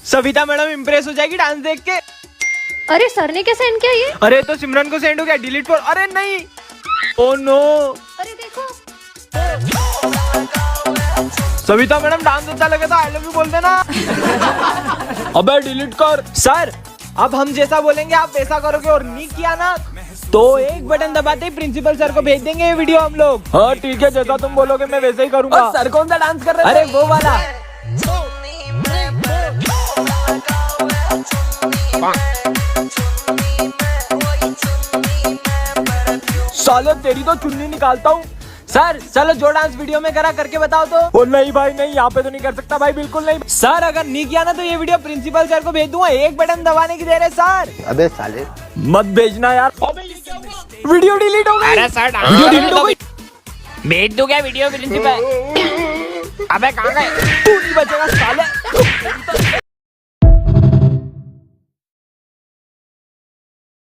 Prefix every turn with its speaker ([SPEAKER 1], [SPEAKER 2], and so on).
[SPEAKER 1] Savita madam impress हो जाएगी dance देख के।
[SPEAKER 2] अरे सर ने क्या सेंड किया ये?
[SPEAKER 1] अरे तो सिमरन को सेंड हो गया, डिलीट कर। अरे नहीं, ओ नो।
[SPEAKER 2] अरे देखो,
[SPEAKER 1] सविता मैडम डांस अच्छा लगे तो आई लव यू बोल देना। अबे डिलीट कर। सर अब हम जैसा बोलेंगे आप वैसा करोगे, और नहीं किया ना तो एक बटन दबाते ही प्रिंसिपल सर को भेज देंगे ये वीडियो हम लोग। हाँ ठीक है, जैसा तुम बोलोगे मैं वैसे ही करूंगा।
[SPEAKER 3] सर कौन सा डांस कर रहे
[SPEAKER 1] अरे वो वाला। साले तेरी तो चुन्नी निकालता हूँ। सर चलो जो डांस वीडियो में करा करके बताओ तो। ओ नहीं भाई नहीं, यहाँ पे तो नहीं कर सकता भाई, बिल्कुल नहीं। सर अगर नहीं किया ना तो ये वीडियो प्रिंसिपल सर को भेज दूंगा। एक बटन दबाने की देर है सर।
[SPEAKER 4] अबे साले
[SPEAKER 1] मत भेजना यार। अबे ये क्या हुआ? वीडियो डिलीट हो गई।
[SPEAKER 5] अरे सर
[SPEAKER 1] वीडियो डिलीट हो गई।
[SPEAKER 5] भेज दूं क्या वीडियो प्रिंसिपल? अबे कहाँ गए?
[SPEAKER 1] तू नहीं बचेगा साले।